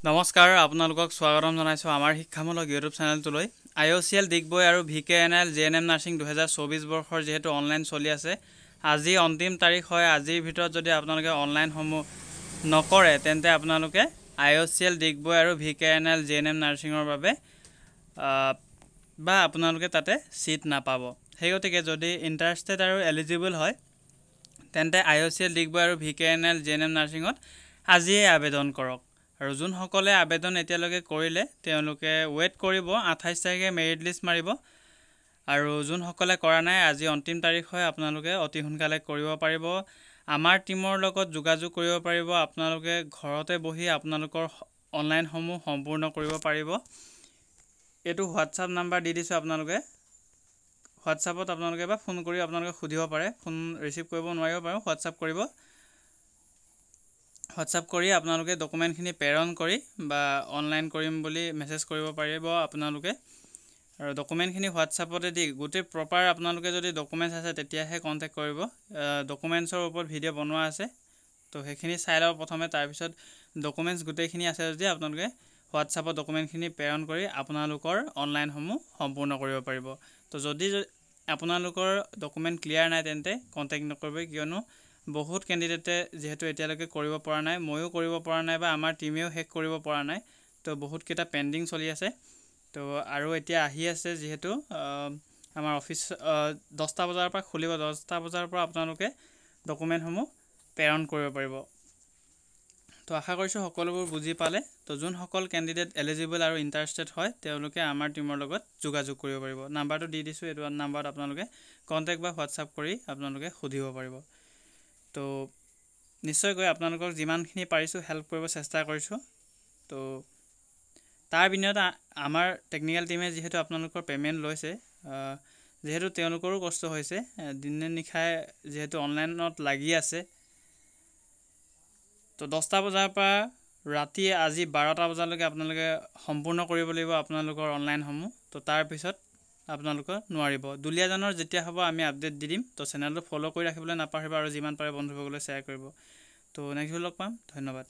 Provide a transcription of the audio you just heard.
নমস্কাৰ আপোনালোকক স্বাগতম জনাইছো আমাৰ শিক্ষামূলক ইউটিউব চেনেলটোলৈ IOCL ডিগবৈ আৰু VKNL JNM নাৰ্ছিং 2024 বৰ্ষৰ যেহেতু অনলাইন চলি আছে আজি অন্তিম তাৰিখ হয় আজিৰ ভিতৰত যদি আপোনালোকে অনলাইন সমূহ নকৰে তেন্তে আপোনালোকে IOCL ডিগবৈ আৰু VKNL JNM নাৰ্ছিংৰ বাবে বা আপোনালোকে তাতে সিট নাপাব হেগতিকে যদি ইন্টাৰেস্টেড আৰু এলিজিবল হয় তেন্তে IOCL ডিগবৈ আৰু VKNL JNM নাৰ্ছিংত আজিয়ে আবেদন কৰক আৰু যোন সকলে আবেদন এতিয়ালৈকে কৰিলে তেওঁলোকে ওয়েট কৰিব 28 তাৰিখে মেৰিট লিষ্ট মাৰিব আৰু যোন সকলে কৰা নাই আজি অন্তিম তাৰিখ হয় আপোনালোকে অতি সোনকালে কৰিব পাৰিব আমাৰ টিমৰ লগত যোগাযোগ কৰিব পাৰিব আপোনালোকে ঘৰতে বহি আপোনালোকৰ অনলাইন সমূহ সম্পূৰ্ণ কৰিব পাৰিব এটো WhatsApp নাম্বাৰ দি দিছো আপোনালোকে WhatsAppত আপোনালোকে বা ফোন কৰি আপোনালোকে খুদিব পাৰে ফোন ৰিসিভ কৰিব নোৱাৰিব পাৰে WhatsApp কৰিব WhatsApp কৰি আপোনালোকে ডকুমেন্টখিনি প্ৰেৰণ কৰি বা অনলাইন কৰিম বুলি মেছেজ কৰিব পাৰিব আপোনালোকে আৰু ডকুমেন্টখিনি WhatsAppতে দি গোটে প্ৰপাৰ আপোনালোকে যদি ডকুমেন্টছ আছে তেতিয়াহে কন্টাক্ট কৰিব ডকুমেন্টছৰ ওপৰত ভিডিও বনোৱা আছে তো হেখিনি চাই লও প্ৰথমে তাৰ পিছত ডকুমেন্টছ গোটেখিনি আছে যদি আপোনালোকে WhatsAppত ডকুমেন্টখিনি প্ৰেৰণ কৰি আপোনালোকৰ অনলাইন সমূহ সম্পূৰ্ণ কৰিব পাৰিব তো যদি আপোনালোকৰ ডকুমেন্ট ক্লিয়াৰ নাই তেন্তে কন্টাক্ট নকৰিব কিয়নো বহুত ক্যান্ডিডেটে যেহেতু এতিয়ালৈকে কৰিব পৰা নাই ময়ো কৰিব পৰা নাই বা আমাৰ টিমেও হেক কৰিব পৰা নাই তো বহুত কেটা পেন্ডিং চলি আছে তো আৰু এতিয়া আহি আছে যেহেতু আমাৰ অফিস 10টা বজাৰ পৰা খুলিব 10টা বজাৰ পৰা আপোনালোকে ডকুমেন্ট সমূহ প্ৰেৰণ কৰিব পাৰিব তো আশা কৰিছো সকলোবোৰ বুজি পালে তো যোন সকল ক্যান্ডিডেট এলিজিবল আৰু ইন্টাৰেস্টেড হয় তেওঁলোকে আমাৰ টিমৰ লগত যোগাযোগ কৰিব পাৰিব নাম্বাৰটো দি দিছো এটো নাম্বাৰত আপোনালোকে কন্টাক্ট বা WhatsApp কৰি আপোনালোকে খুদিব পাৰিব তো নিশ্চয় গৈ আপোনালোকক যিমানখিনি পাৰিছো হেল্প কৰিব চেষ্টা কৰিছো তো তাৰ বিনিময়ত আমাৰ টেকনিক্যাল টিমে যেহেতু আপোনালোকৰ পেমেন্ট লৈছে যেহেতু তেওঁলোকৰো কষ্ট হৈছে দিনে নিখায় যেহেতু অনলাইনত লাগি আছে তো 10টা বজাৰ পৰা ৰাতি আজি 12টা বজালৈকে আপোনালোকে সম্পূৰ্ণ কৰিব লাগিব আপোনালোকৰ অনলাইন সমূহ তো তাৰ পিছত আপোনালোকে নোৱাৰিব দুলিয়াজানৰ যেতিয়া হ'ব আমি আপডেট দি দিম তো চেনেলটো ফলো কৰি ৰাখিবলৈ নাপাহৰিব আৰু যিমান পাৰে বন্ধুসকললৈ শেয়াৰ কৰিব তো নেক্সট লগ পাম ধন্যবাদ